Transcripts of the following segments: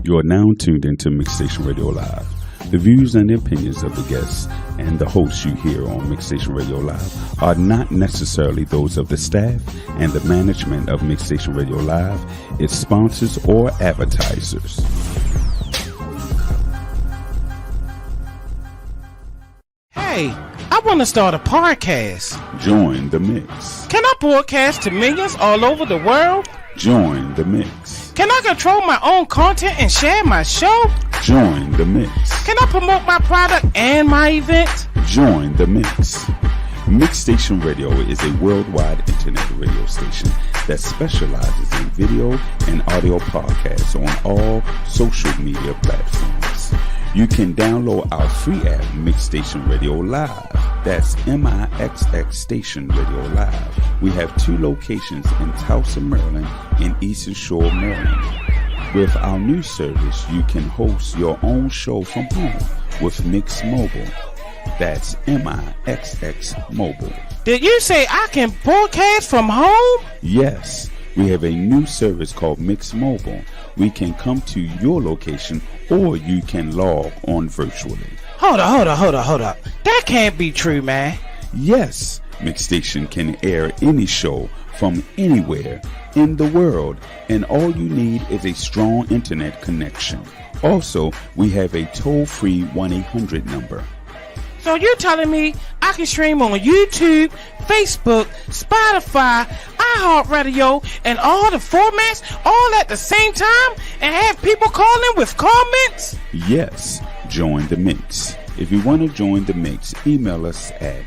You are now tuned into MIXX Station Radio Live. The views and opinions of the guests and the hosts you hear on MIXX Station Radio Live are not necessarily those of the staff and the management of MIXX Station Radio Live, its sponsors, or advertisers. Hey, I want to start a podcast. Join the mix. Can I broadcast to millions all over the world? Join the mix. Can I control my own content and share my show? Join the mix. Can I promote my product and my event? Join the mix. MIXX Station Radio is a worldwide internet radio station that specializes in video and audio podcasts on all social media platforms. You can download our free app, MIXX Station Radio Live. That's MIXX Station Radio Live. We have 2 locations in Towson, Maryland, and Eastern Shore, Maryland. With our new service, you can host your own show from home with MIXX Mobile. That's MIXX Mobile. Did you say I can broadcast from home? Yes, we have a new service called MIXX Mobile. We can come to your location or you can log on virtually. Hold up. That can't be true, man. Yes, MIXX Station can air any show from anywhere in the world, and all you need is a strong internet connection. Also, we have a toll-free 1-800 number. So you're telling me I can stream on YouTube, Facebook, Spotify, iHeartRadio, and all the formats all at the same time and have people calling with comments? Yes, join the mix. If you want to join the mix, email us at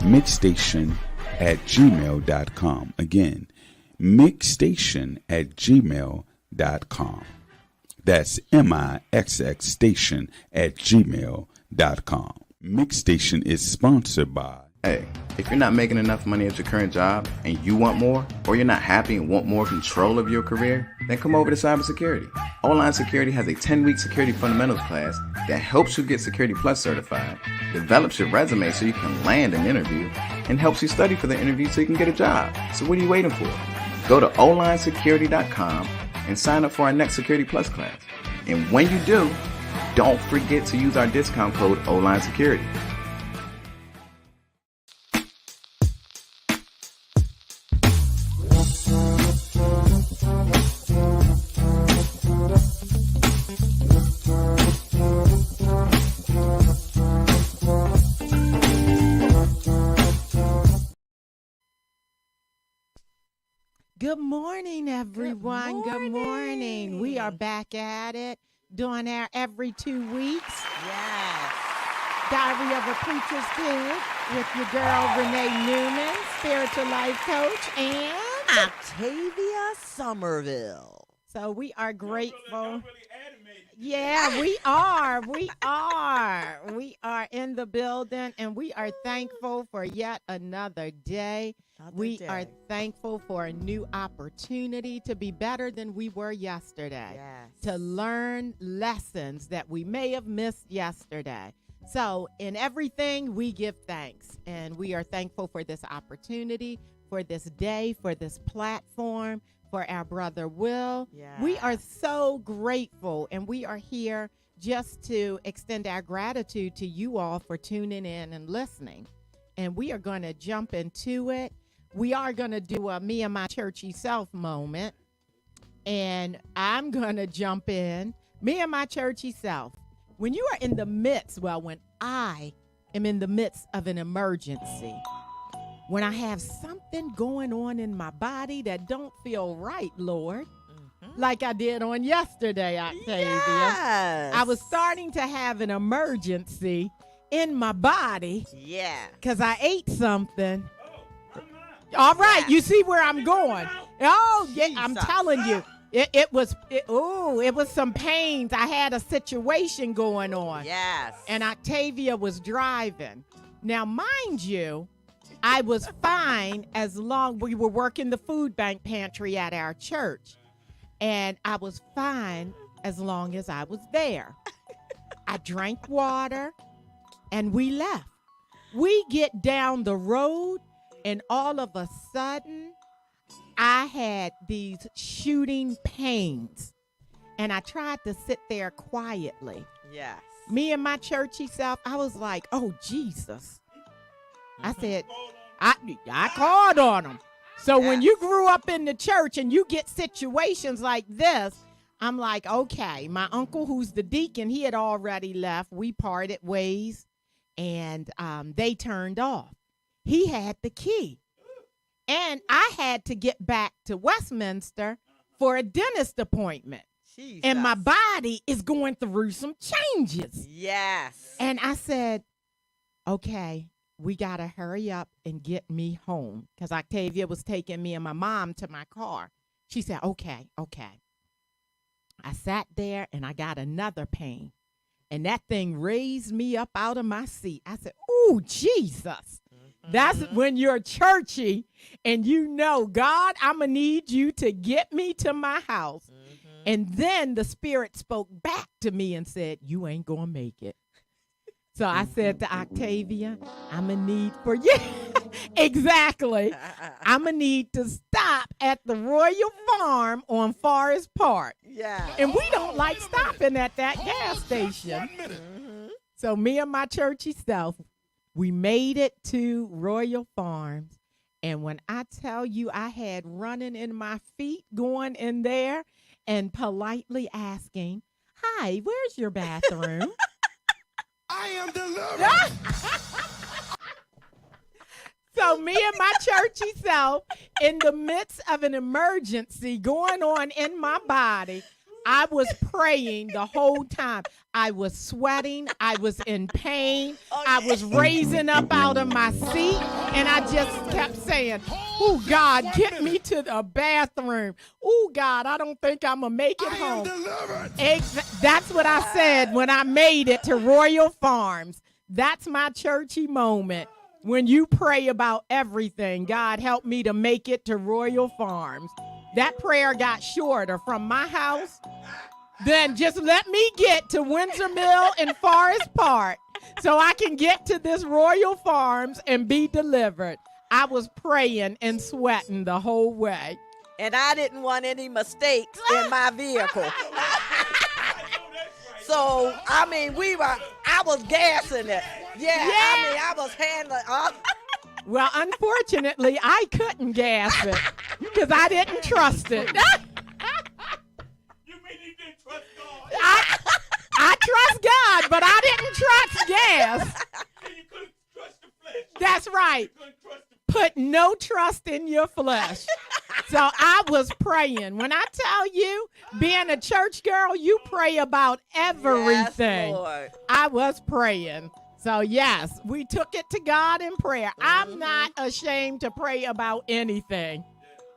mixstation@gmail.com. Again, mixstation@gmail.com. That's MIXX station@gmail.com. MIXX Station is sponsored by... Hey, if you're not making enough money at your current job and you want more, or you're not happy and want more control of your career, then come over to cybersecurity. Online Security has a 10-week security fundamentals class that helps you get Security Plus certified, develops your resume so you can land an interview, and helps you study for the interview so you can get a job. So what are you waiting for? Go to onlinesecurity.com and sign up for our next Security Plus class. And when you do, don't forget to use our discount code ONLINESECURITY. Good morning, everyone. Good morning. We are back at it, doing our every 2 weeks. Yes. Diary of a Preacher's Kid with your girl, Renee Newman, spiritual life coach, and Octavia Somerville. So we are grateful. Yeah, we are. We are in the building, and we are thankful for yet another day. We are thankful for a new opportunity to be better than we were yesterday. Yes. To learn lessons that we may have missed yesterday. So in everything, we give thanks. And we are thankful for this opportunity, for this day, for this platform, for our brother Will. Yes. We are so grateful, and we are here just to extend our gratitude to you all for tuning in and listening. And we are going to jump into it. We are going to do a me and my churchy self moment. And I'm going to jump in. Me and my churchy self. When you are in the midst, when I am in the midst of an emergency, when I have something going on in my body that don't feel right, Lord, like I did on yesterday, Octavia. Yes. I was starting to have an emergency in my body. Yeah. Because I ate something. All right, you see where I'm going. Oh, yeah, I'm telling you. It was some pains. I had a situation going on. Yes. And Octavia was driving. Now, mind you, I was fine as long we were working the food bank pantry at our church. And I was fine as long as I was there. I drank water and we left. We get down the road and all of a sudden I had these shooting pains, and I tried to sit there quietly. Yes. Me and my churchy self, I was like, oh, Jesus. I said, I called on him. So when you grew up in the church and you get situations like this, I'm like, okay, my uncle who's the deacon, he had already left. We parted ways, and they turned off. He had the key. And I had to get back to Westminster for a dentist appointment. Jesus. And my body is going through some changes. Yes. And I said, okay, we got to hurry up and get me home, because Octavia was taking me and my mom to my car. She said, okay. I sat there and I got another pain. And that thing raised me up out of my seat. I said, ooh, Jesus. That's when you're churchy and you know, God, I'm going to need you to get me to my house. And then the Spirit spoke back to me and said, you ain't going to make it. So I said to Octavia, I'm going to need for you. Exactly. I'm going to need to stop at the Royal Farm on Forest Park. Yeah. And we don't like stopping at that gas station. So me and my churchy self, we made it to Royal Farms. And when I tell you, I had running in my feet going in there and politely asking, hi, where's your bathroom? I am delivered. So me and my churchy self, in the midst of an emergency going on in my body, I was praying the whole time. I was sweating. I was in pain. I was raising up out of my seat. And I just kept saying, oh, God, get me to the bathroom. Oh, God, I don't think I'm going to make it home. That's what I said when I made it to Royal Farms. That's my churchy moment. When you pray about everything, God help me to make it to Royal Farms. That prayer got shorter from my house. Then just let me get to Windsor Mill and Forest Park so I can get to this Royal Farms and be delivered. I was praying and sweating the whole way. And I didn't want any mistakes in my vehicle. So, I mean, I was gassing it. Yeah. I mean, I was handling. Well, unfortunately, I couldn't gas it because I didn't trust it. You mean you didn't trust God? I trust God, but I didn't trust gas. And you couldn't trust the flesh. That's right. You couldn't trust the Put no trust in your flesh. So I was praying. When I tell you, being a church girl, you pray about everything. Yes, Lord. I was praying. So, yes, we took it to God in prayer. I'm not ashamed to pray about anything.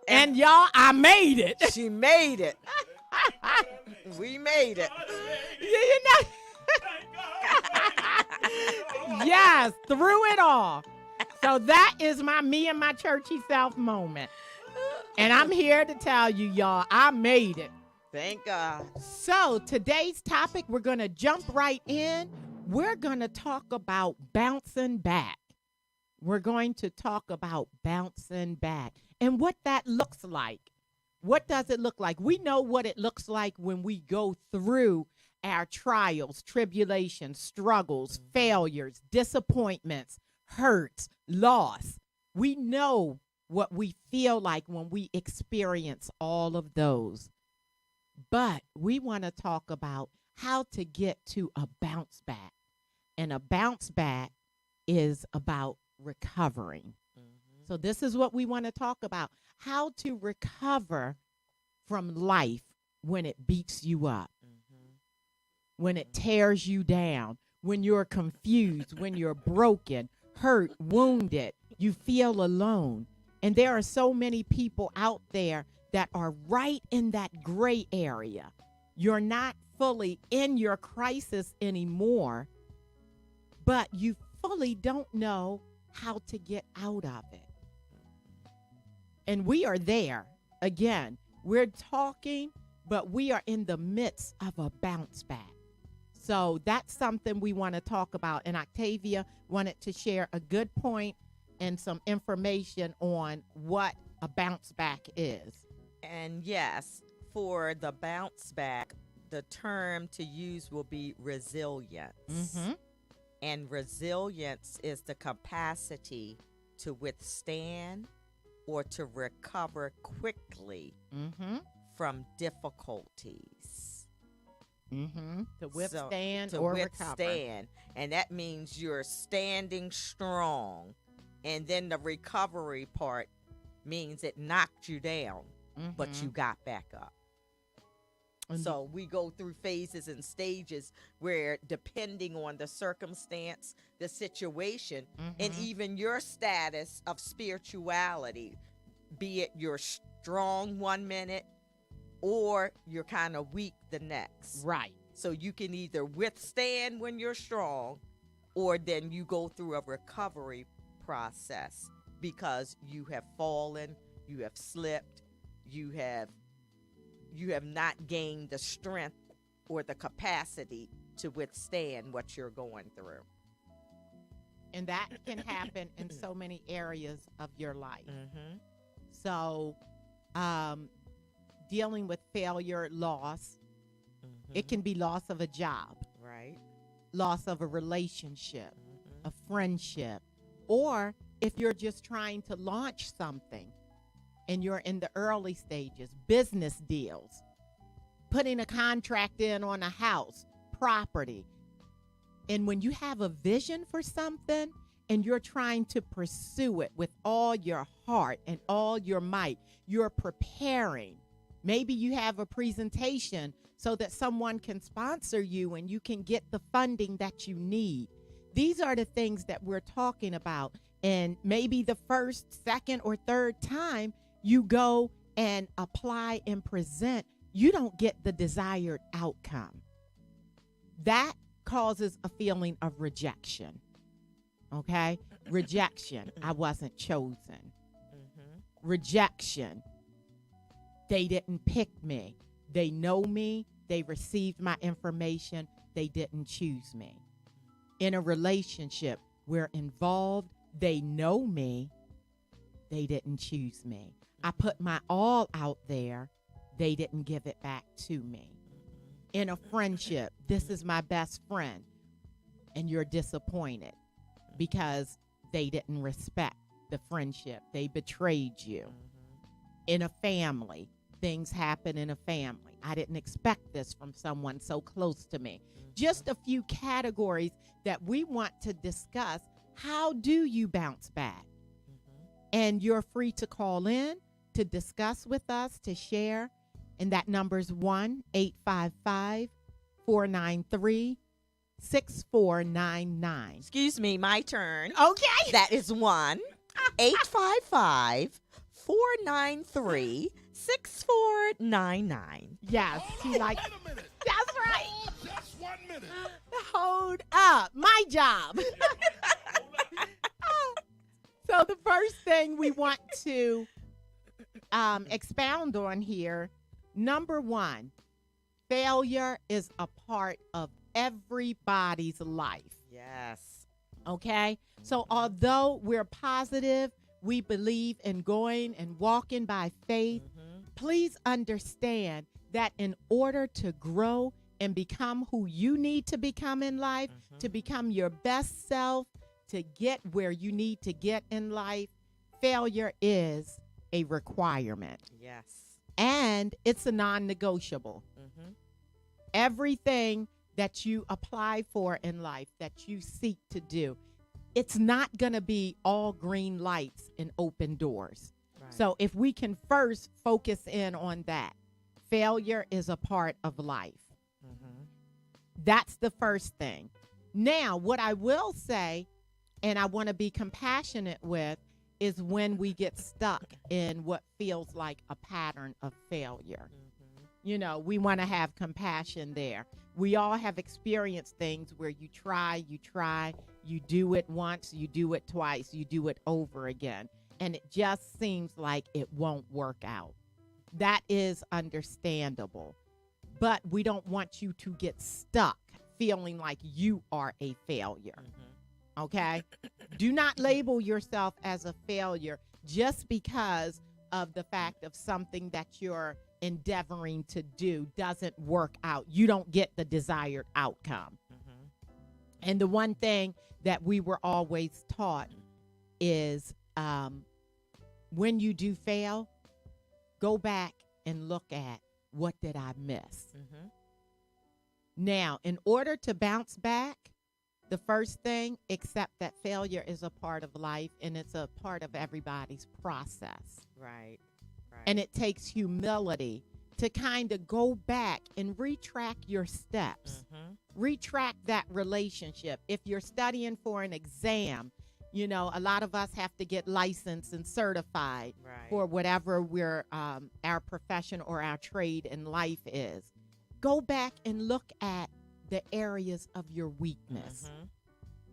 And y'all, I made it. She made it. We made it. You know? Yes, through it all. So that is me and my churchy self moment. And I'm here to tell you, y'all, I made it. Thank God. So today's topic, we're going to jump right in. We're going to talk about bouncing back. We're going to talk about bouncing back and what that looks like. What does it look like? We know what it looks like when we go through our trials, tribulations, struggles, failures, disappointments, hurts, loss. We know what we feel like when we experience all of those. But we want to talk about how to get to a bounce back. And a bounce back is about recovering. So this is what we want to talk about. How to recover from life when it beats you up, when it tears you down, when you're confused, when you're broken, hurt, wounded, you feel alone. And there are so many people out there that are right in that gray area. You're not fully in your crisis anymore, but you fully don't know how to get out of it. And we are there. Again, we're talking, but we are in the midst of a bounce back. So that's something we want to talk about. And Octavia wanted to share a good point and some information on what a bounce back is. And yes, for the bounce back, the term to use will be resilience. Mm-hmm. And resilience is the capacity to withstand or to recover quickly Mm-hmm. from difficulties. Mm-hmm. To So, withstand to or withstand. recover. And that means you're standing strong. And then the recovery part means it knocked you down, but Mhm. you got back up. And So we go through phases and stages where, depending on the circumstance, the situation, and Mhm. even your status of spirituality, be it you're strong 1 minute or you're kind of weak the next. Right. So you can either withstand when you're strong, or then you go through a recovery process because you have fallen, you have slipped, you have not gained the strength or the capacity to withstand what you're going through. And that can happen in so many areas of your life. Mm-hmm. So, dealing with failure, loss, it can be loss of a job, Right. loss of a relationship, Mm-hmm. a friendship, or if you're just trying to launch something and you're in the early stages, business deals, putting a contract in on a house, property. And when you have a vision for something and you're trying to pursue it with all your heart and all your might, you're preparing. Maybe you have a presentation so that someone can sponsor you and you can get the funding that you need. These are the things that we're talking about. And maybe the first, second, or third time you go and apply and present, you don't get the desired outcome. That causes a feeling of rejection. Okay? Rejection. I wasn't chosen. Mm-hmm. Rejection. They didn't pick me. They know me. They received my information. They didn't choose me. In a relationship, we're involved. They know me. They didn't choose me. I put my all out there. They didn't give it back to me. In a friendship, this is my best friend, and you're disappointed because they didn't respect the friendship. They betrayed you. In a family, things happen in a family. I didn't expect this from someone so close to me. Just a few categories that we want to discuss. How do you bounce back? And you're free to call in to discuss with us, to share. And that number is 1-855-493-6499. Excuse me, my turn. Okay. That is 1-855-493-6499. Yes. She like, Wait a minute. that's right. Just 1 minute. Hold up. My job. So the first thing we want to expound on here, number one, failure is a part of everybody's life. Yes. Okay? So although we're positive, we believe in going and walking by faith, please understand that in order to grow and become who you need to become in life, to become your best self, to get where you need to get in life, failure is a requirement. Yes. And it's a non-negotiable. Everything that you apply for in life, that you seek to do, it's not going to be all green lights and open doors. Right. So if we can first focus in on that, failure is a part of life. That's the first thing. Now, what I will say, and I want to be compassionate with, is when we get stuck in what feels like a pattern of failure. You know, we want to have compassion there. We all have experienced things where you try, you do it once, you do it twice, you do it over again, and it just seems like it won't work out. That is understandable. But we don't want you to get stuck feeling like you are a failure. Okay? Do not label yourself as a failure just because of the fact of something that you're endeavoring to do doesn't work out. You don't get the desired outcome. And the one thing that we were always taught is when you do fail, go back and look at what did I miss. Now, in order to bounce back, the first thing, accept that failure is a part of life and it's a part of everybody's process. Right. And it takes humility to kind of go back and retract your steps, retract that relationship. If you're studying for an exam, you know, a lot of us have to get licensed and certified for whatever we're our profession or our trade in life is. Go back and look at the areas of your weakness.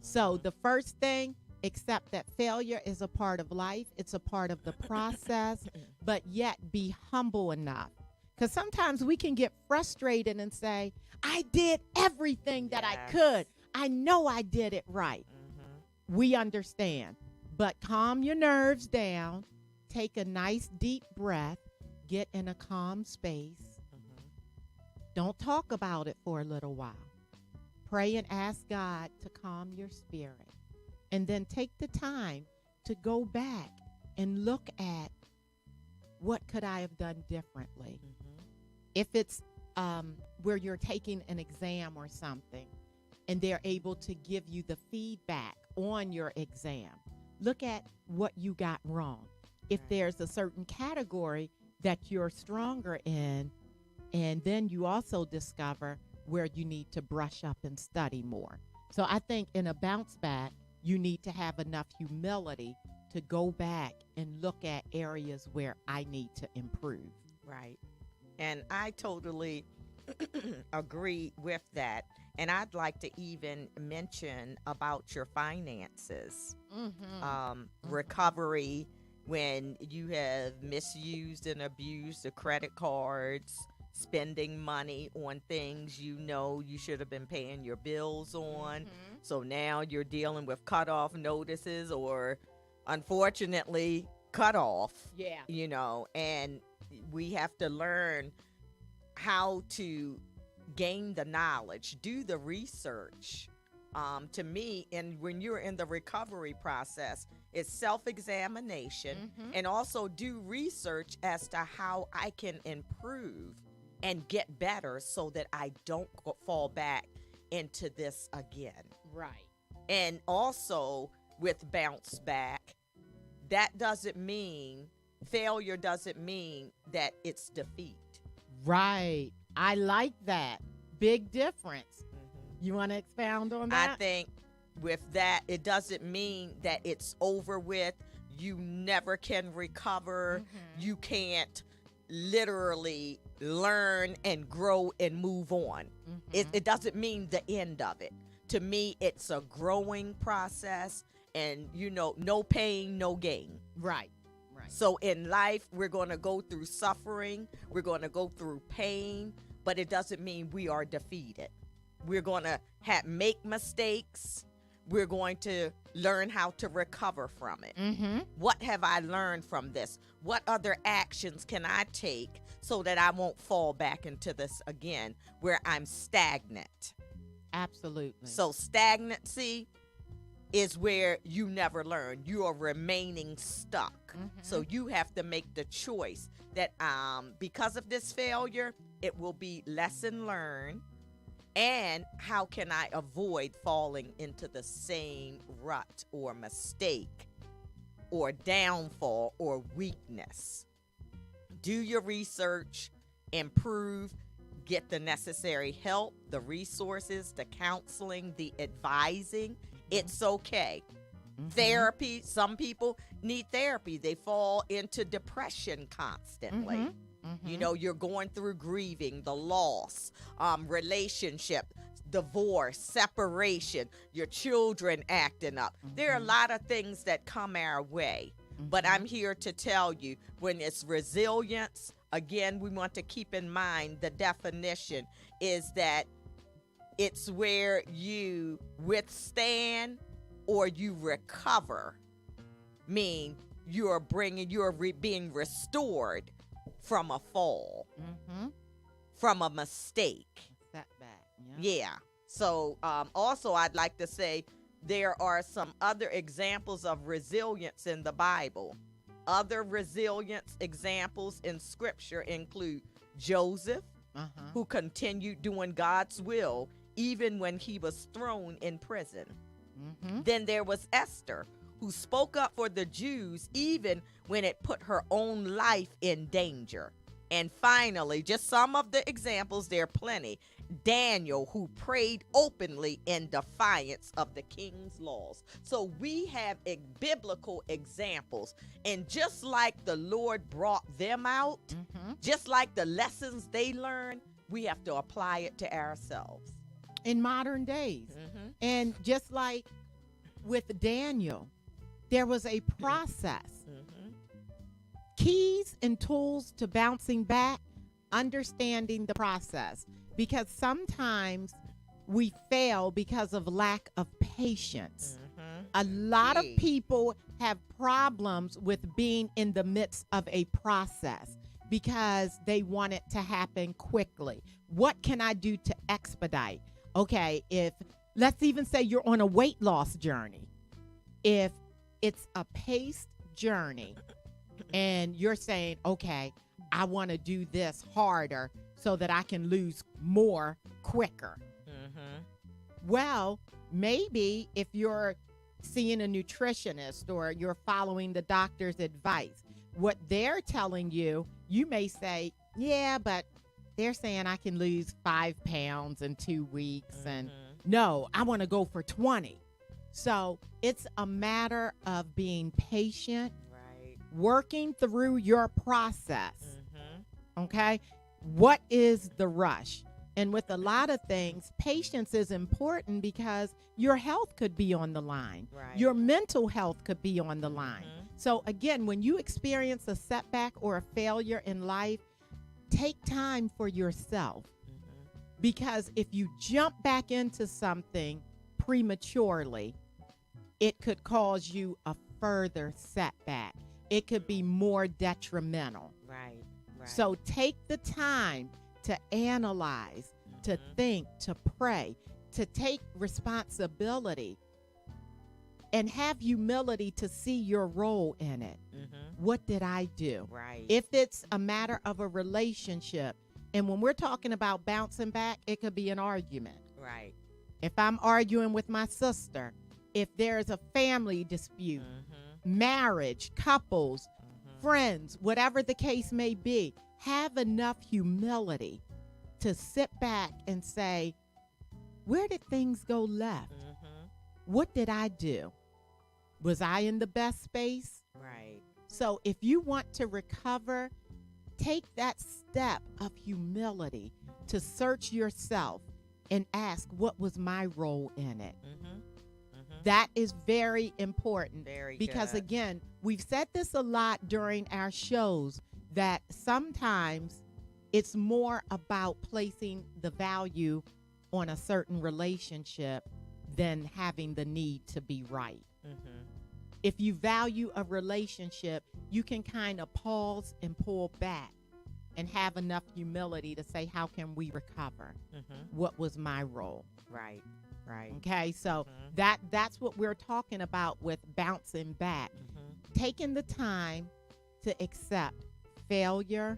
So the first thing, accept that failure is a part of life. It's a part of the process, but yet be humble enough. Because sometimes we can get frustrated and say, I did everything that I could. I know I did it right. We understand. But calm your nerves down. Take a nice deep breath. Get in a calm space. Don't talk about it for a little while. Pray and ask God to calm your spirit. And then take the time to go back and look at what could I have done differently. If it's where you're taking an exam or something and they're able to give you the feedback on your exam, look at what you got wrong. If there's a certain category that you're stronger in, and then you also discover where you need to brush up and study more. So I think in a bounce back, you need to have enough humility to go back and look at areas where I need to improve. Right. And I totally agree with that. And I'd like to even mention about your finances, recovery when you have misused and abused the credit cards, spending money on things you know you should have been paying your bills on. So now you're dealing with cutoff notices or, unfortunately, cutoff. You know, and we have to learn how to gain the knowledge, do the research. To me, and when you're in the recovery process, it's self-examination and also do research as to how I can improve and get better so that I don't fall back into this again. Right. And also with bounce back, that doesn't mean failure doesn't mean that it's defeat. Right. I like that. Big difference. You want to expound on that? I think with that, it doesn't mean that it's over with. You never can recover. You can't literally learn and grow and move on. It doesn't mean the end of it. To me, it's a growing process, and you know, no pain, no gain. Right. So in life, we're going to go through suffering, we're going to go through pain, but it doesn't mean we are defeated. We're going to make mistakes. We're going to learn how to recover from it. What have I learned from this? What other actions can I take so that I won't fall back into this again where I'm stagnant? Absolutely. So stagnancy is where you never learn. You are remaining stuck. So you have to make the choice that because of this failure, it will be lesson learned. And how can I avoid falling into the same rut or mistake or downfall or weakness? Do your research, improve, get the necessary help, the resources, the counseling, the advising. It's okay. Therapy, some people need therapy. They fall into depression constantly. You know, you're going through grieving, the loss, relationship, divorce, separation, your children acting up. There are a lot of things that come our way. But I'm here to tell you, when it's resilience, again, we want to keep in mind the definition is that it's where you withstand or you recover, mean you're being restored from a fall, Mm-hmm. from a mistake. Setback. Yeah. So also, I'd like to say there are some other examples of resilience in the Bible. Other resilience examples in Scripture include Joseph, Uh-huh. who continued doing God's will even when he was thrown in prison. Mm-hmm. Then there was Esther, who spoke up for the Jews even when it put her own life in danger. And finally, just some of the examples, there are plenty. Daniel, who prayed openly in defiance of the king's laws. So we have biblical examples. And just like the Lord brought them out, Mm-hmm. just like the lessons they learned, we have to apply it to ourselves. In modern days. Mm-hmm. And just like with Daniel, there was a process. Mm-hmm. Keys and tools to bouncing back, understanding the process. Because sometimes we fail because of lack of patience. Mm-hmm. A lot of Yeah. people have problems with being in the midst of a process because they want it to happen quickly. What can I do to expedite? Okay, if let's even say you're on a weight loss journey. If it's a paced journey and you're saying, okay, I want to do this harder so that I can lose more quicker. Mm-hmm. Well, maybe if you're seeing a nutritionist or you're following the doctor's advice, what they're telling you, you may say, yeah, but they're saying I can lose 5 pounds in 2 weeks. And no, I want to go for 20. So it's a matter of being patient, Right. working through your process. Mm-hmm. Okay. What is the rush? And with a lot of things, patience is important because your health could be on the line. Right. Your mental health could be on the line. Mhm. So again, when you experience a setback or a failure in life, take time for yourself. Mm-hmm. Because if you jump back into something prematurely, it could cause you a further setback. It could be more detrimental. Right. Right. So take the time to analyze, to Mhm. think, to pray, to take responsibility, and have humility to see your role in it. Mm-hmm. What did I do? Right. If it's a matter of a relationship, and when we're talking about bouncing back, it could be an argument. Right. If I'm arguing with my sister, if there's a family dispute, Mm-hmm. marriage, couples, Mm-hmm. friends, whatever the case may be, have enough humility to sit back and say, where did things go left? Mm-hmm. What did I do? Was I in the best space? Right. So if you want to recover, take that step of humility to search yourself and ask, what was my role in it? Mm-hmm. Mm-hmm. That is very important. Very Because good. again, we've said this a lot during our shows, that sometimes it's more about placing the value on a certain relationship than having the need to be right. Mm-hmm. If you value a relationship, you can kind of pause and pull back and have enough humility to say, how can we recover? Mm-hmm. What was my role? Right. Right. Okay, so Mhm. that's what we're talking about with bouncing back. Mm-hmm. Taking the time to accept failure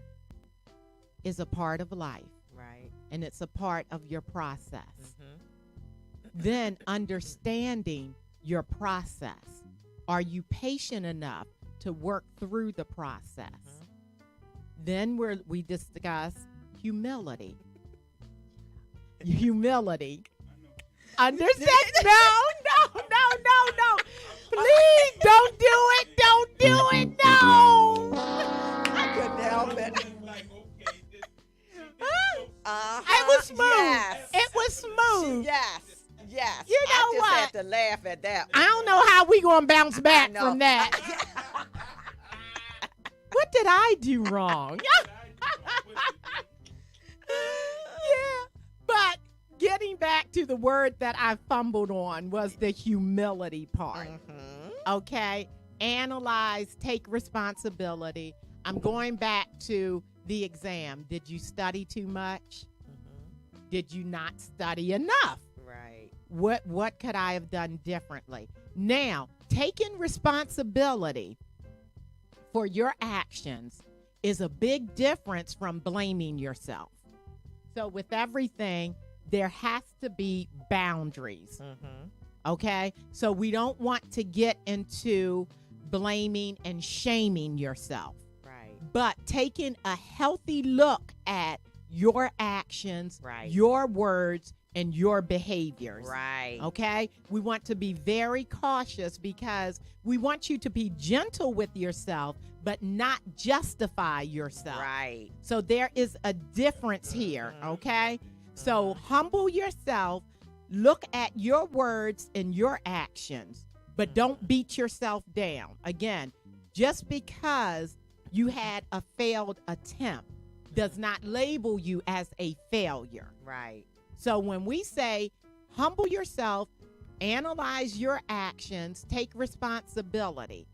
is a part of life, Right. and it's a part of your process. Mm-hmm. Then understanding your process. Are you patient enough to work through the process? Mhm. Then we discuss humility. Humility. Understand? No. Please don't do it. Don't do it. No. I couldn't help it. Like, okay, Uh-huh. It was smooth. Yes. It was smooth. Yes. Yes. You I know just had what? to laugh at that. I don't know how we gonna bounce back know. from that. What did I do wrong? Yeah, but getting back to the word that I fumbled on was the humility part. Mhm. Okay, analyze, take responsibility. I'm going back to the exam. Did you study too much? Did you not study enough? Right. What could I have done differently? Now, taking responsibility for your actions is a big difference from blaming yourself. So with everything, there has to be boundaries. Okay? So we don't want to get into blaming and shaming yourself. Right. But taking a healthy look at your actions, Right. your words, and your behaviors. Right. Okay? We want to be very cautious because we want you to be gentle with yourself, but not justify yourself. Right. So there is a difference here, okay? So humble yourself, look at your words and your actions, but don't beat yourself down. Again, just because you had a failed attempt does not label you as a failure. Right. So when we say humble yourself, analyze your actions, take responsibility,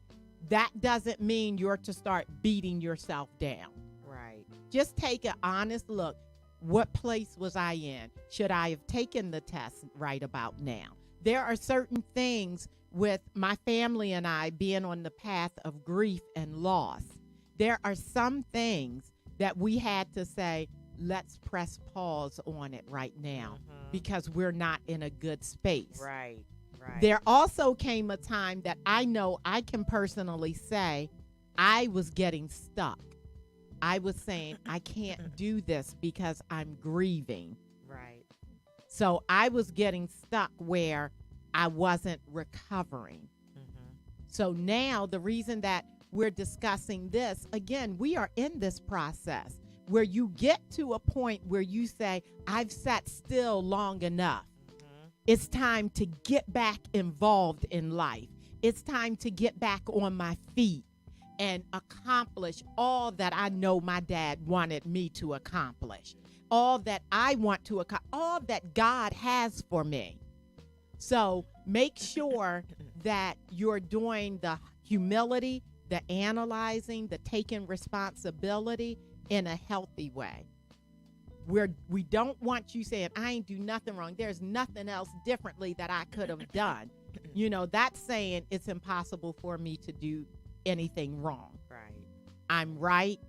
that doesn't mean you're to start beating yourself down. Right. Just take an honest look. What place was I in? Should I have taken the test right about now? There are certain things with my family and I being on the path of grief and loss. There are some things that we had to say, let's press pause on it right now because we're not in a good space. Right. Right. There also came a time that I know I can personally say I was getting stuck. I was saying, I can't do this because I'm grieving. Right. So I was getting stuck where I wasn't recovering. So now the reason that we're discussing this, again, we are in this process where you get to a point where you say, I've sat still long enough. It's time to get back involved in life. It's time to get back on my feet and accomplish all that I know my dad wanted me to accomplish, all that I want to accomplish, all that God has for me. So make sure that you're doing the humility, the analyzing, the taking responsibility in a healthy way. We don't want you saying, I ain't do nothing wrong. There's nothing else differently that I could have done. You know, that's saying it's impossible for me to do anything wrong. Right. I'm right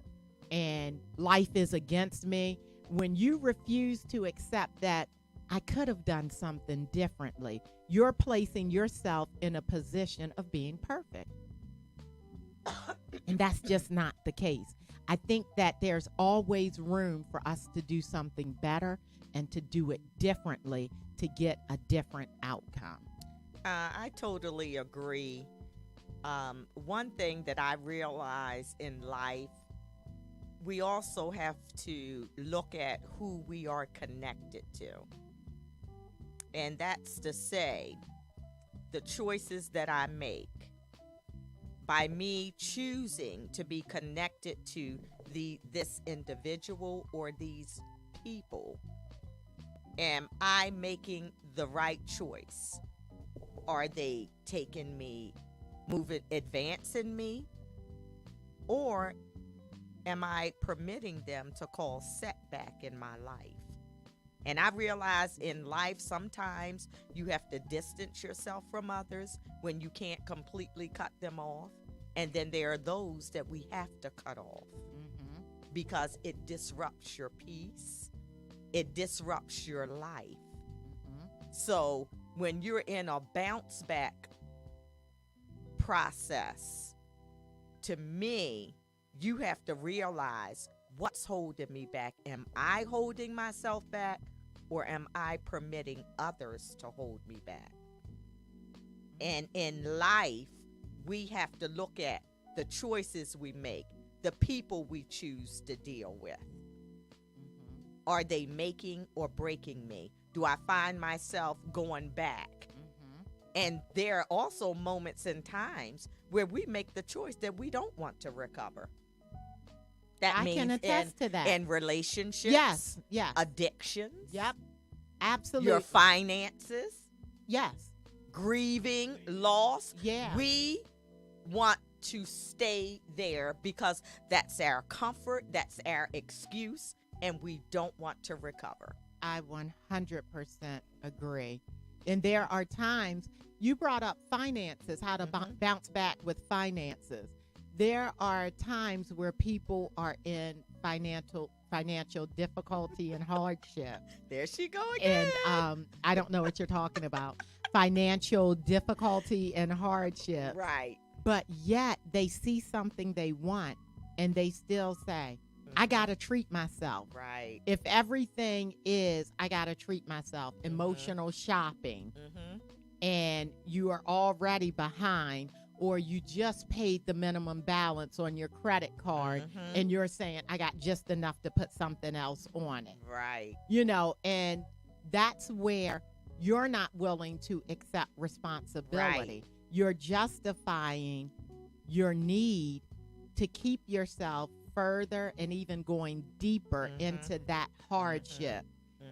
and life is against me. When you refuse to accept that I could have done something differently, you're placing yourself in a position of being perfect. And that's just not the case. I think that there's always room for us to do something better and to do it differently to get a different outcome. I totally agree. One thing that I realize in life, we also have to look at who we are connected to. And that's to say, the choices that I make, by me choosing to be connected to this individual or these people, am I making the right choice? Are they taking me, advancing me? Or am I permitting them to cause setback in my life? And I realize in life, sometimes you have to distance yourself from others when you can't completely cut them off. And then there are those that we have to cut off because it disrupts your peace. It disrupts your life. So when you're in a bounce back process, to me, you have to realize what's holding me back. Am I holding myself back, or am I permitting others to hold me back? And in life, we have to look at the choices we make, the people we choose to deal with. Are they making or breaking me? Do I find myself going back? And there are also moments and times where we make the choice that we don't want to recover. That I means can attest to that. in relationships, Yes. addictions, Yep. Absolutely. your finances, Yes. grieving, loss. Yeah. We want to stay there because that's our comfort, that's our excuse, and we don't want to recover. I 100% agree. And there are times you brought up finances, how to bounce back with finances. There are times where people are in financial difficulty and hardship. There she go again. And I don't know what you're talking about. Financial difficulty and hardship. Right. But yet they see something they want and they still say, I got to treat myself. Right. If everything is, I got to treat myself, emotional shopping, and you are already behind, or you just paid the minimum balance on your credit card and you're saying, I got just enough to put something else on it. Right. You know, and that's where you're not willing to accept responsibility. Right. You're justifying your need to keep yourself further and even going deeper into that hardship.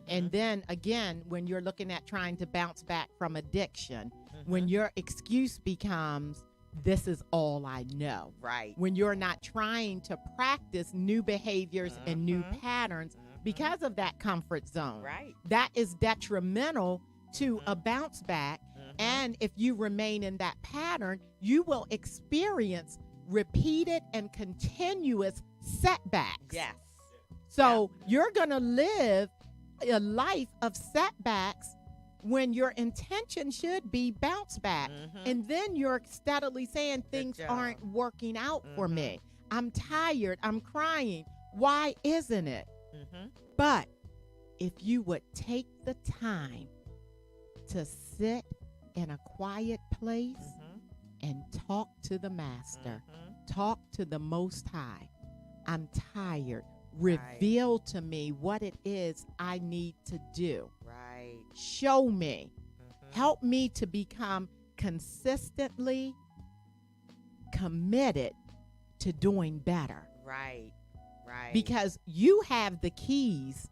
And then again, when you're looking at trying to bounce back from addiction, when your excuse becomes, this is all I know. Right. When you're not trying to practice new behaviors and new patterns because of that comfort zone. Right. That is detrimental to a bounce back. And if you remain in that pattern, you will experience repeated and continuous setbacks. Yes. So you're going to live a life of setbacks when your intention should be bounce back. And then you're steadily saying things aren't working out for me. I'm tired. I'm crying. Why isn't it? But if you would take the time to sit in a quiet place and talk to the Master, talk to the Most High. I'm tired. Reveal to me what it is I need to do. Right. Show me. Help me to become consistently committed to doing better. Right. Right. Because you have the keys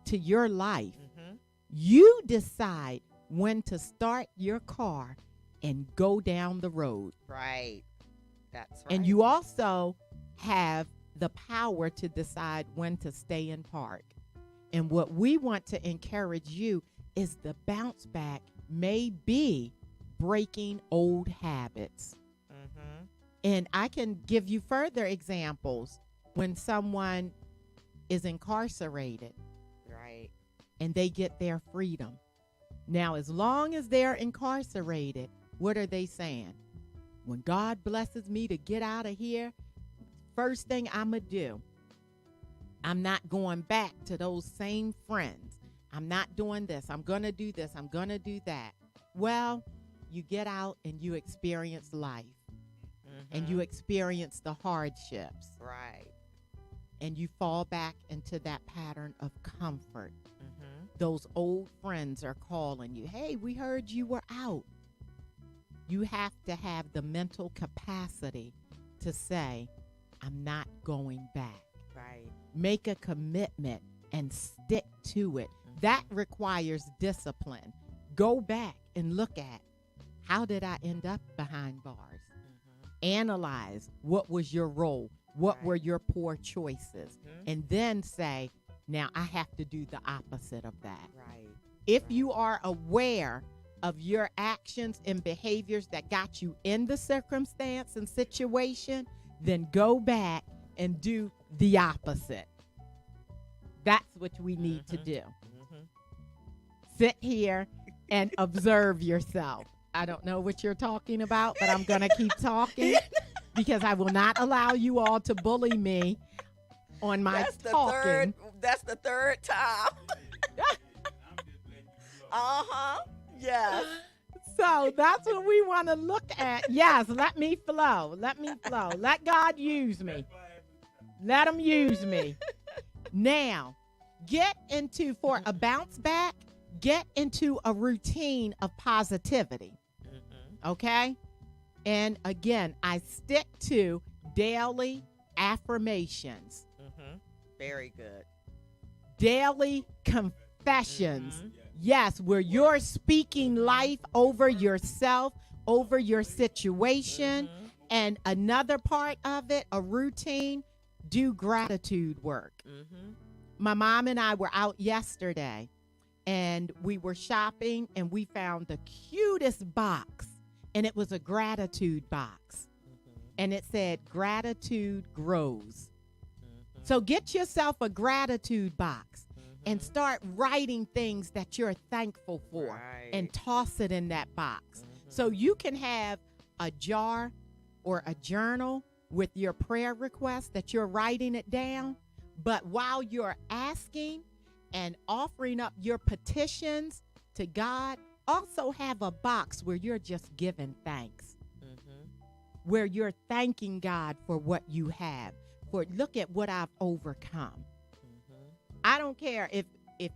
to your life. You decide when to start your car and go down the road. Right. That's right. And you also have the power to decide when to stay in park. And what we want to encourage you is the bounce back may be breaking old habits. And I can give you further examples when someone is incarcerated. Right. And they get their freedom. Now, as long as they're incarcerated, what are they saying? When God blesses me to get out of here, first thing I'm going to do, I'm not going back to those same friends. I'm not doing this. I'm going to do this. I'm going to do that. Well, you get out and you experience life. And you experience the hardships. Right. And you fall back into that pattern of comfort. Those old friends are calling you. Hey, we heard you were out. You have to have the mental capacity to say, I'm not going back. Right. Make a commitment and stick to it. That requires discipline. Go back and look at, how did I end up behind bars? Analyze, what was your role? What were your poor choices? And then say, now I have to do the opposite of that. Right. If you are aware of your actions and behaviors that got you in the circumstance and situation, then go back and do the opposite. That's what we need to do. Sit here and observe yourself. I don't know what you're talking about, but I'm going to keep talking because I will not allow you all to bully me on my talking. That's the third time. Yes. So that's what we want to look at. Yes, let me flow. Let me flow. Let God use me. Let him use me. Now, get into, for a bounce back, get into a routine of positivity. Okay? And again, I stick to daily affirmations. Very good. Daily confessions. Yes, where you're speaking life over yourself, over your situation, And another part of it, a routine, do gratitude work. Mm-hmm. My mom and I were out yesterday and we were shopping and we found the cutest box, and it was a gratitude box. And it said, gratitude grows. So get yourself a gratitude box and start writing things that you're thankful for, Right. and toss it in that box. So you can have a jar or a journal with your prayer requests that you're writing it down. But while you're asking and offering up your petitions to God, also have a box where you're just giving thanks, where you're thanking God for what you have. For look at what I've overcome. I don't care if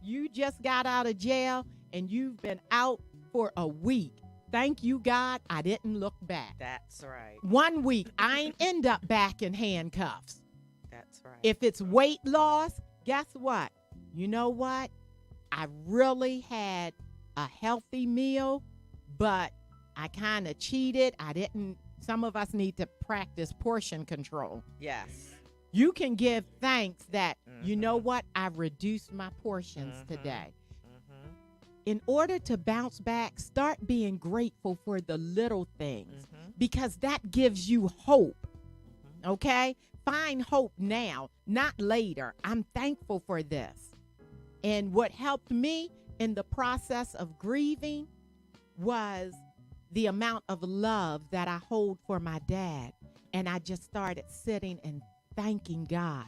you just got out of jail and you've been out for a week. Thank you, God, I didn't look back. That's right. 1 week, I ain't end up back in handcuffs. That's right. If it's weight loss, guess what? You know what? I really had a healthy meal, but I kind of cheated. I didn't. Some of us need to practice portion control. Yes. You can give thanks that, you know what? I reduced my portions today. In order to bounce back, start being grateful for the little things, because that gives you hope. Okay? Find hope now, not later. I'm thankful for this. And what helped me in the process of grieving was the amount of love that I hold for my dad. And I just started sitting and thanking God.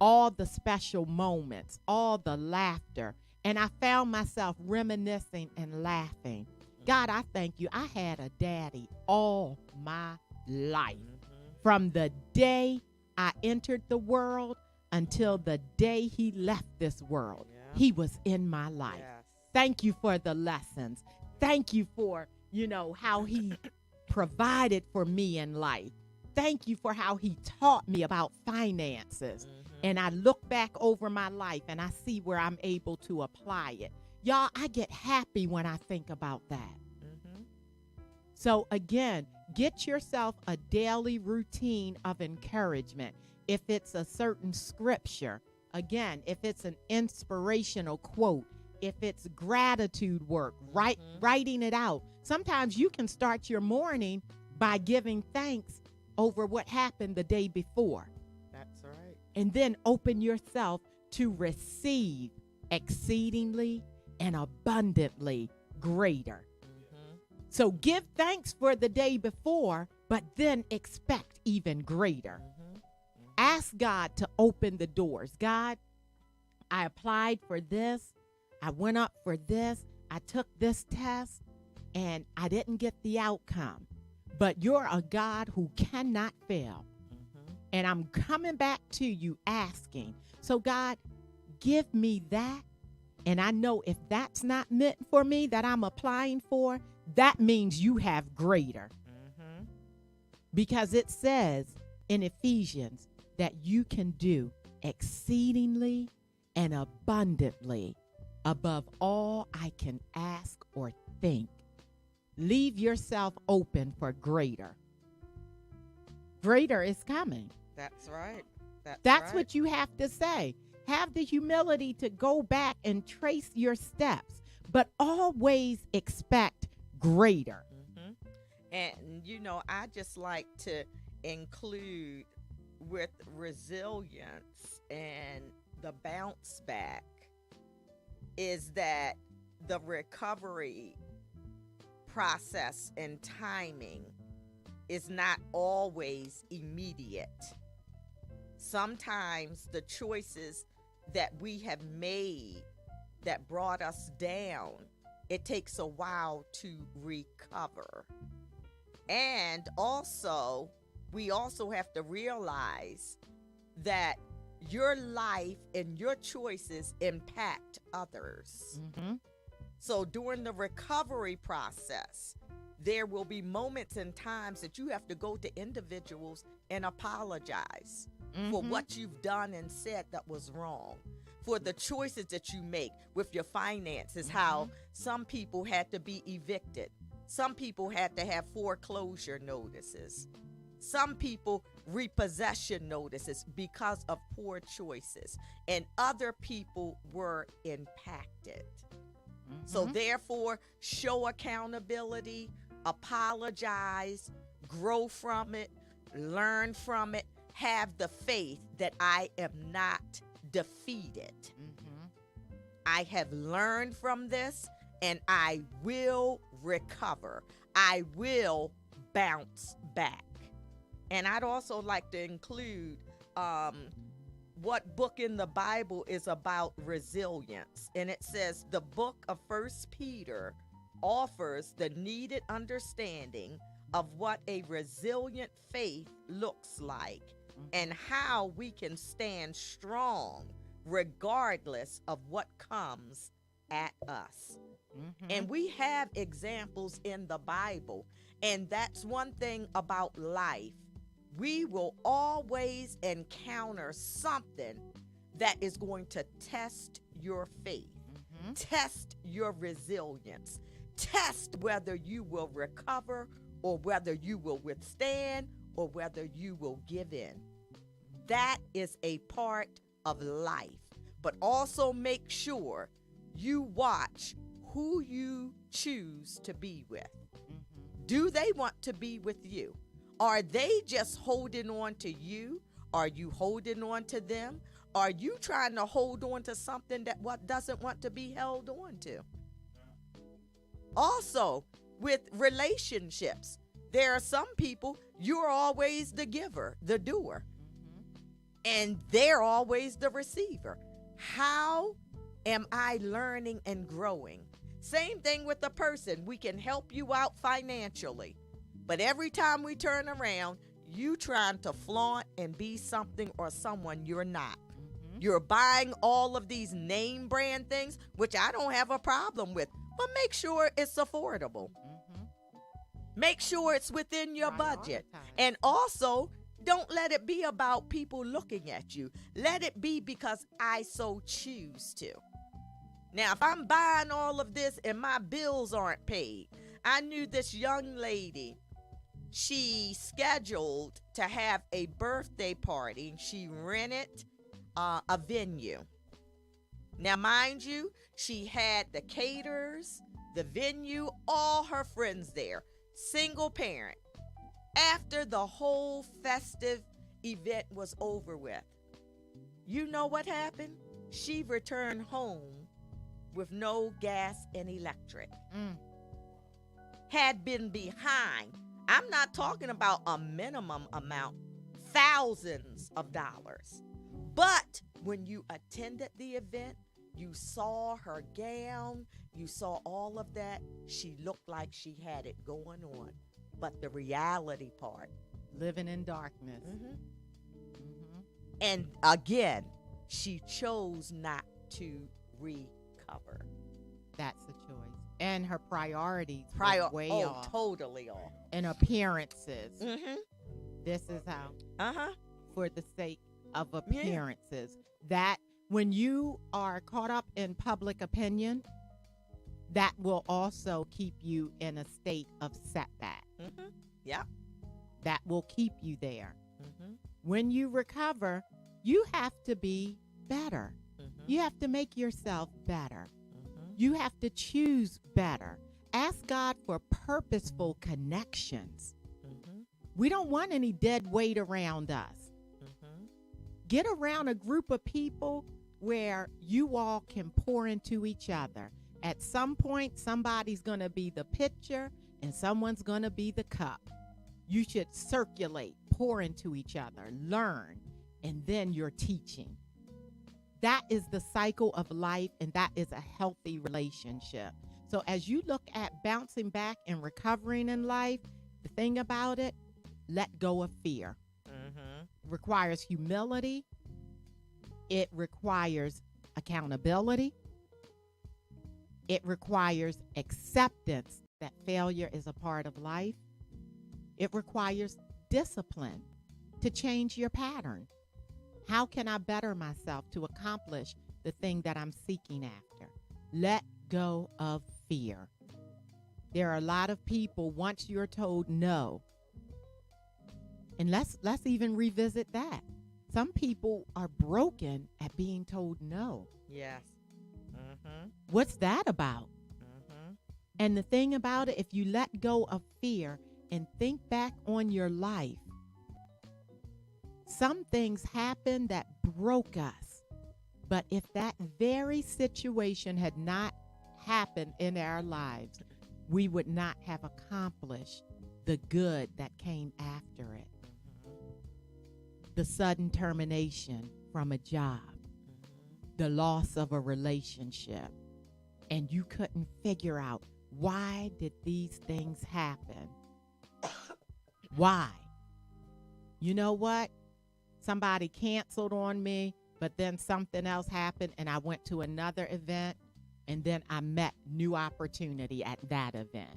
All the special moments, all the laughter. And I found myself reminiscing and laughing. God, I thank you. I had a daddy all my life. From the day I entered the world until the day he left this world, he was in my life. Yes. Thank you for the lessons. Thank you for, how he provided for me in life. Thank you for how he taught me about finances. And I look back over my life and I see where I'm able to apply it. Y'all, I get happy when I think about that. So again, get yourself a daily routine of encouragement. If it's a certain scripture, again, if it's an inspirational quote, if it's gratitude work, writing it out. Sometimes you can start your morning by giving thanks over what happened the day before. That's right. And then open yourself to receive exceedingly and abundantly greater. So give thanks for the day before, but then expect even greater. Ask God to open the doors. God, I applied for this. I went up for this. I took this test and I didn't get the outcome. But you're a God who cannot fail. And I'm coming back to you asking. So God, give me that. And I know if that's not meant for me that I'm applying for, that means you have greater. Because it says in Ephesians that you can do exceedingly and abundantly above all I can ask or think. Leave yourself open for greater. Greater is coming. That's right. That's right. what you have to say. Have the humility to go back and trace your steps, but always expect greater. And, I just like to include with resilience and the bounce back is that the recovery process and timing is not always immediate. Sometimes the choices that we have made that brought us down, it takes a while to recover. And also, we also have to realize that your life and your choices impact others. So during the recovery process, there will be moments and times that you have to go to individuals and apologize for what you've done and said that was wrong, for the choices that you make with your finances, how some people had to be evicted Some people had to have foreclosure notices. Some people repossession notices because of poor choices, and other people were impacted. So therefore, show accountability, apologize, grow from it, learn from it, have the faith that I am not defeated. I have learned from this, and I will recover. I will bounce back. And I'd also like to include what book in the Bible is about resilience. And it says the book of 1 Peter offers the needed understanding of what a resilient faith looks like and how we can stand strong regardless of what comes at us. And we have examples in the Bible, and that's one thing about life. We will always encounter something that is going to test your faith, test your resilience, test whether you will recover or whether you will withstand or whether you will give in. That is a part of life. But also make sure you watch who you choose to be with. Do they want to be with you? Are they just holding on to you? Are you holding on to them? Are you trying to hold on to something that doesn't want to be held on to? Also, with relationships, there are some people, you're always the giver, the doer, and they're always the receiver. How am I learning and growing? Same thing with a person. We can help you out financially, but every time we turn around, you trying to flaunt and be something or someone you're not. You're buying all of these name brand things, which I don't have a problem with, but make sure it's affordable. Make sure it's within your budget. And also, don't let it be about people looking at you. Let it be because I so choose to. Now, if I'm buying all of this and my bills aren't paid, I knew this young lady, she scheduled to have a birthday party. She rented a venue. Now, mind you, she had the caterers, the venue, all her friends there, single parent. After the whole festive event was over with, you know what happened? She returned home with no gas and electric. Had been behind. I'm not talking about a minimum amount, thousands of dollars. But when you attended the event, you saw her gown, you saw all of that. She looked like she had it going on. But the reality part, living in darkness. And again, she chose not to recover. That's a choice. And her priorities were way off. Totally off. And appearances. This is how. For the sake of appearances. That when you are caught up in public opinion, that will also keep you in a state of setback. Yeah. That will keep you there. When you recover, you have to be better. You have to make yourself better. You have to choose better. Ask God for purposeful connections. We don't want any dead weight around us. Get around a group of people where you all can pour into each other. At some point, somebody's going to be the pitcher and someone's going to be the cup. You should circulate, pour into each other, learn, and then you're teaching. That is the cycle of life, and that is a healthy relationship. So as you look at bouncing back and recovering in life, the thing about it, let go of fear. It requires humility. It requires accountability. It requires acceptance that failure is a part of life. It requires discipline to change your pattern. How can I better myself to accomplish the thing that I'm seeking after? Let go of fear. There are a lot of people, once you're told no, and let's even revisit that. Some people are broken at being told no. Yes. Mm-hmm. What's that about? Mm-hmm. And the thing about it, if you let go of fear and think back on your life, some things happen that broke us. But if that very situation had not happened in our lives, we would not have accomplished the good that came after it. The sudden termination from a job, the loss of a relationship, and you couldn't figure out, why did these things happen? Why? You know what? Somebody canceled on me, but then something else happened and I went to another event, and then I met new opportunity at that event.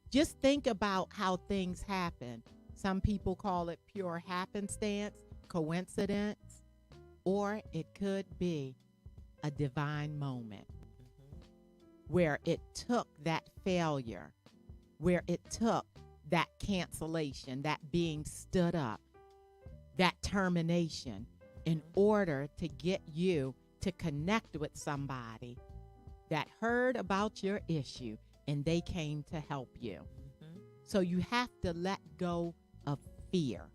Just think about how things happen. Some people call it pure happenstance, coincidence, or it could be a divine moment where it took that failure, where it took that cancellation, that being stood up, that termination, in order to get you to connect with somebody that heard about your issue and they came to help you. So you have to let go of fear.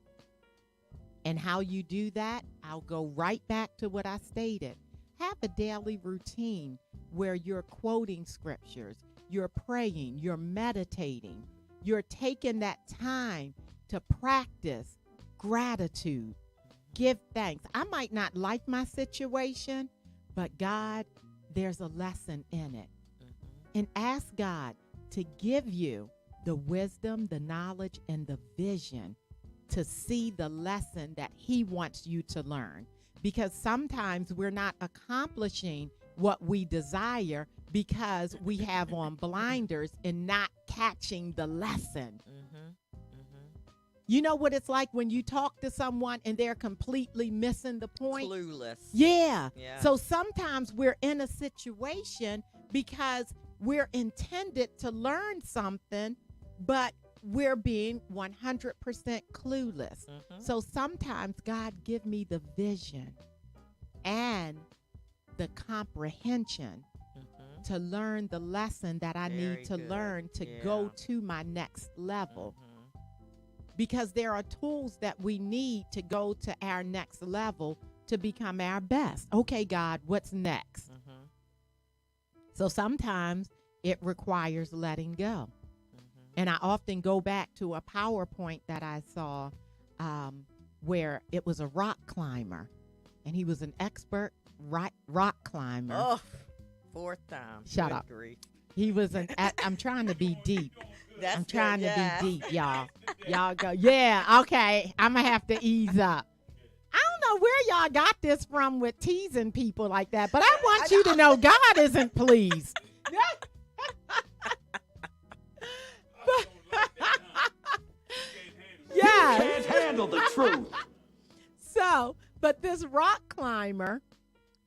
And how you do that, I'll go right back to what I stated. Have a daily routine where you're quoting scriptures, you're praying, you're meditating, you're taking that time to practice gratitude. Give thanks. I might not like my situation, but God, there's a lesson in it. And ask God to give you the wisdom, the knowledge, and the vision to see the lesson that He wants you to learn. Because sometimes we're not accomplishing what we desire because we have on blinders and not catching the lesson. You know what it's like when you talk to someone and they're completely missing the point? Clueless. Yeah. Yeah. So sometimes we're in a situation because we're intended to learn something, but we're being 100% clueless. So sometimes God give me the vision and the comprehension to learn the lesson that I Very need to good. learn to Yeah. go to my next level. Because there are tools that we need to go to our next level to become our best. Okay, God, what's next? So sometimes it requires letting go. And I often go back to a PowerPoint that I saw where it was a rock climber, and he was an expert rock climber. Oh, fourth time. Shut Good up. grief. He was I'm trying to be deep. That's I'm good, trying yeah. to be deep, y'all. Y'all go, yeah, okay. I'm going to have to ease up. I don't know where y'all got this from with teasing people like that, but I want you to know God isn't pleased. Yeah. Can't handle the truth. So, but this rock climber,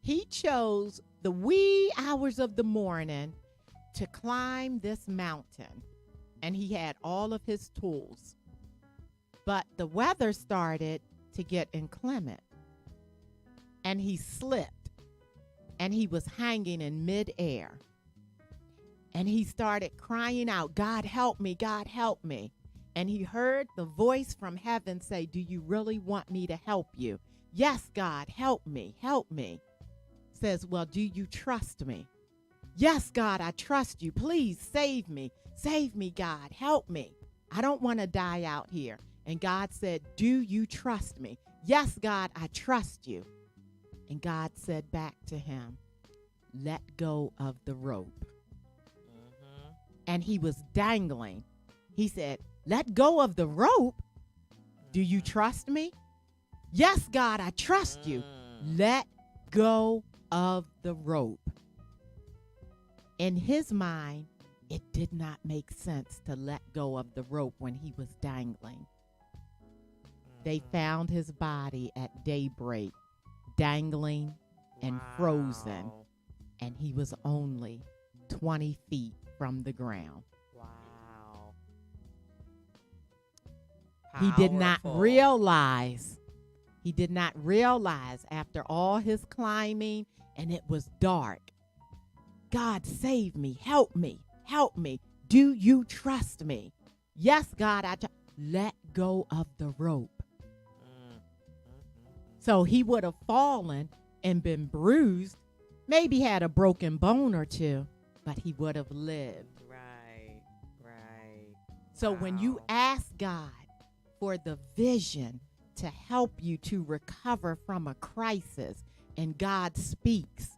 he chose the wee hours of the morning to climb this mountain, and he had all of his tools. But the weather started to get inclement, and he slipped, and he was hanging in midair. And he started crying out, God help me, God help me. And he heard the voice from heaven say, do you really want me to help you? Yes, God, help me, help me. Says, well, do you trust me? Yes, God, I trust you. Please save me. Save me, God. Help me. I don't want to die out here. And God said, do you trust me? Yes, God, I trust you. And God said back to him, let go of the rope. And he was dangling. He said, let go of the rope? Do you trust me? Yes, God, I trust you. Let go of the rope. In his mind, it did not make sense to let go of the rope when he was dangling. They found his body at daybreak, dangling and frozen, and he was only 20 feet from the ground. Wow. He did not Powerful. realize after all his climbing and it was dark. God, save me, help me, help me. Do you trust me? Yes, God, let go of the rope. So he would have fallen and been bruised, maybe had a broken bone or two, but he would have lived. Right. So when you Wow. ask God for the vision to help you to recover from a crisis and God speaks,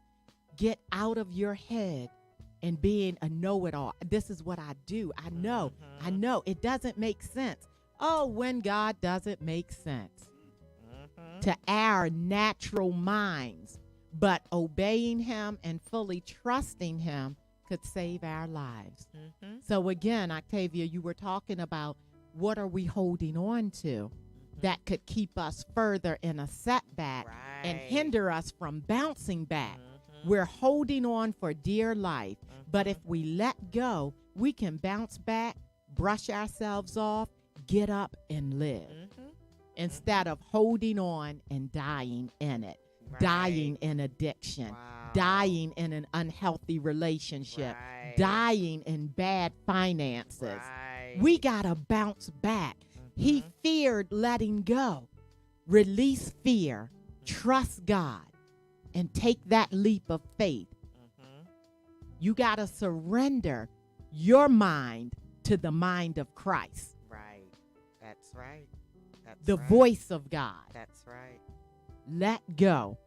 get out of your head and being a know-it-all. This is what I do. I know. It doesn't make sense. Oh, when God doesn't make sense to our natural minds, but obeying him and fully trusting him could save our lives. So again, Octavia, you were talking about what are we holding on to that could keep us further in a setback and hinder us from bouncing back. We're holding on for dear life, but if we let go, we can bounce back, brush ourselves off, get up and live instead of holding on and dying in it, dying in addiction, dying in an unhealthy relationship, dying in bad finances. We got to bounce back. He feared letting go. Release fear, trust God, and take that leap of faith. You got to surrender your mind to the mind of Christ. Right. That's right. The voice of God. That's right. Let go.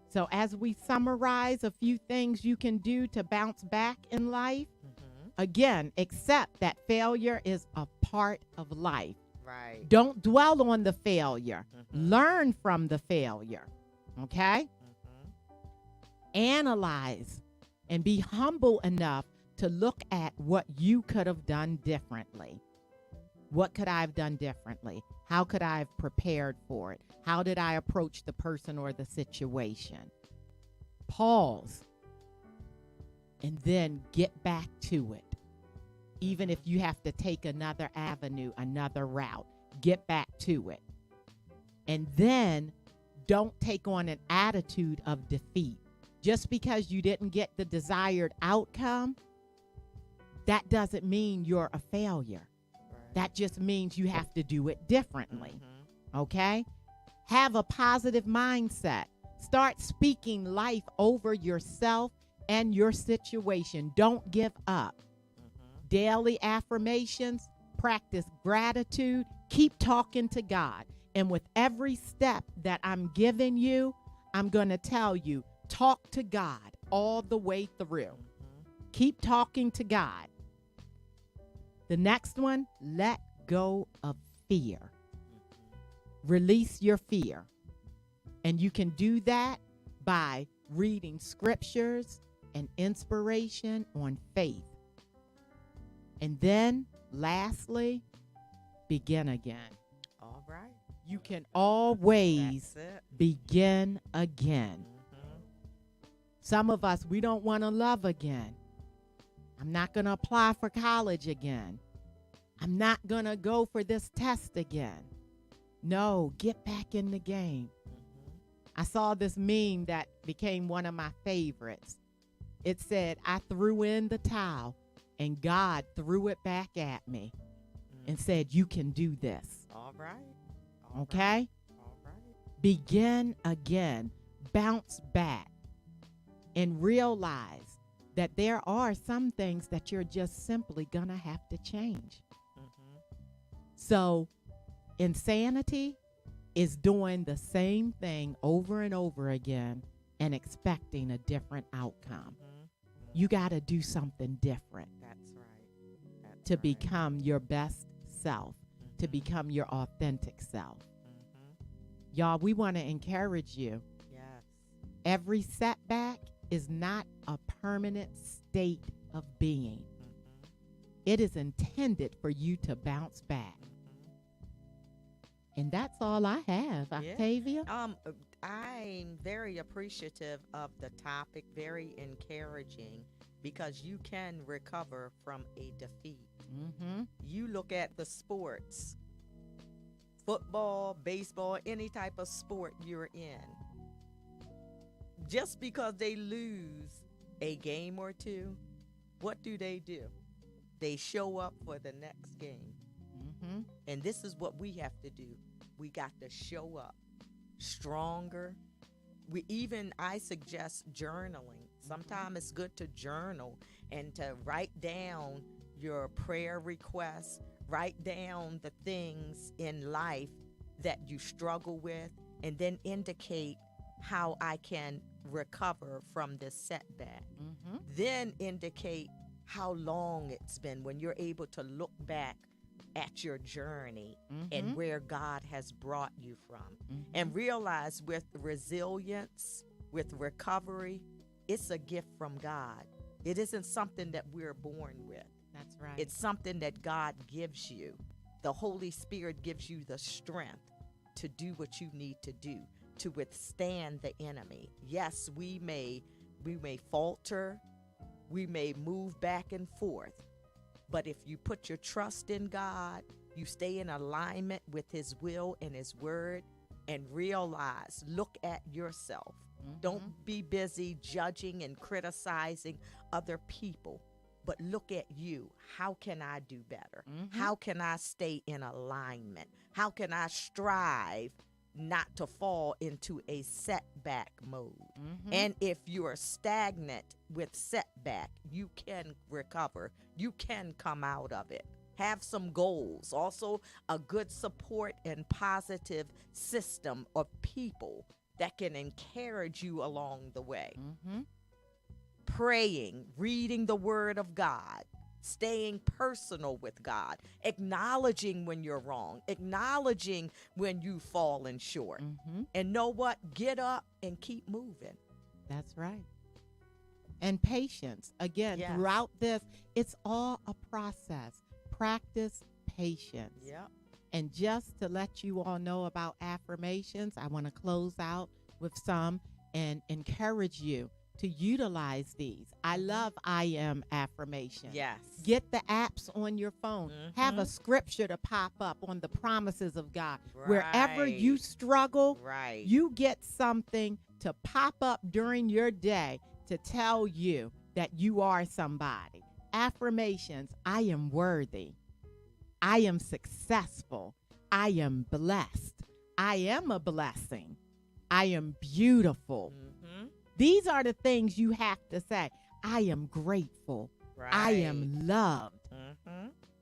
So as we summarize a few things you can do to bounce back in life, again, accept that failure is a part of life. Right. Don't dwell on the failure. Learn from the failure. Okay? Analyze and be humble enough to look at what you could have done differently. What could I have done differently? How could I have prepared for it? How did I approach the person or the situation? Pause and then get back to it. Even if you have to take another avenue, another route, get back to it. And then don't take on an attitude of defeat. Just because you didn't get the desired outcome, that doesn't mean you're a failure. That just means you have to do it differently. Okay? Have a positive mindset. Start speaking life over yourself and your situation. Don't give up. Daily affirmations, practice gratitude, keep talking to God. And with every step that I'm giving you, I'm going to tell you, talk to God all the way through. Keep talking to God. The next one, let go of fear. Release your fear. And you can do that by reading scriptures and inspiration on faith. And then, lastly, begin again. All right. You can always That's it. begin again. Some of us, we don't want to love again. I'm not going to apply for college again. I'm not going to go for this test again. No, get back in the game. I saw this meme that became one of my favorites. It said, I threw in the towel and God threw it back at me and said, you can do this. All right. Okay? All right. Begin again. Bounce back. And realize that there are some things that you're just simply going to have to change. So insanity is doing the same thing over and over again and expecting a different outcome. You got to do something different. That's right. That's to right. become your best self, to become your authentic self. Y'all, we want to encourage you. Yes. Every setback is not a permanent state of being. It is intended for you to bounce back. And that's all I have, Yeah. Octavia. I'm very appreciative of the topic, very encouraging, because you can recover from a defeat. Mm-hmm. You look at the sports, football, baseball, any type of sport you're in. Just because they lose a game or two, what do? They show up for the next game. Mm-hmm. And this is what we have to do. We got to show up stronger. I suggest journaling. Sometimes it's good to journal and to write down your prayer requests, write down the things in life that you struggle with, and then indicate how I can recover from this setback. Mm-hmm. Then indicate how long it's been when you're able to look back at your journey and where God has brought you from. And realize with resilience, with recovery, it's a gift from God. It isn't something that we're born with. That's right. It's something that God gives you. The Holy Spirit gives you the strength to do what you need to do to withstand the enemy. Yes, we may falter, we may move back and forth, but if you put your trust in God, you stay in alignment with His will and His word, and realize, look at yourself. Don't be busy judging and criticizing other people, but look at you. How can I do better? How can I stay in alignment? How can I strive not to fall into a setback mode? And if you're stagnant with setback, you can recover. You can come out of it. Have some goals. Also, a good support and positive system of people that can encourage you along the way. Praying, reading the Word of God, staying personal with God, acknowledging when you're wrong, acknowledging when you've fallen short. And know what? Get up and keep moving. That's right. And patience. Again, Yes. throughout this, it's all a process. Practice patience. Yep. And just to let you all know about affirmations, I want to close out with some and encourage you to utilize these. I love I am affirmations. Yes. Get the apps on your phone. Have a scripture to pop up on the promises of God. Wherever you Right. struggle, Right. you get something to pop up during your day to tell you that you are somebody. Affirmations. I am worthy. I am successful. I am blessed. I am a blessing. I am beautiful. These are the things you have to say. I am grateful. Right. I am loved.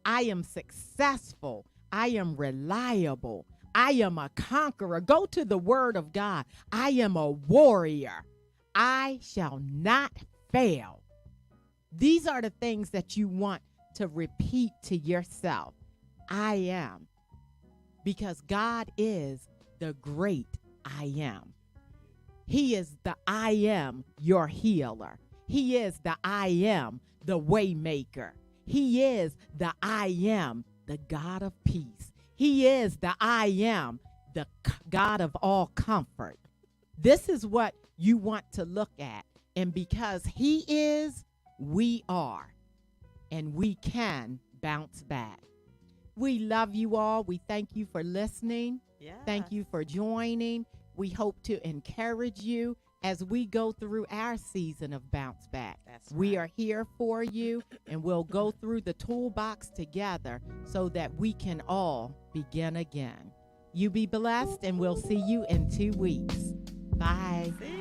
I am successful. I am reliable. I am a conqueror. Go to the Word of God. I am a warrior. I shall not fail. These are the things that you want to repeat to yourself. I am. Because God is the great I am. He is the I am, your healer. He is the I am, the way maker. He is the I am, the God of peace. He is the I am, the God of all comfort. This is what you want to look at. And because He is, we are. And we can bounce back. We love you all. We thank you for listening. Yeah. Thank you for joining. We hope to encourage you as we go through our season of bounce back. That's We right. are here for you, and we'll go through the toolbox together so that we can all begin again. You be blessed, and we'll see you in 2 weeks. Bye. See?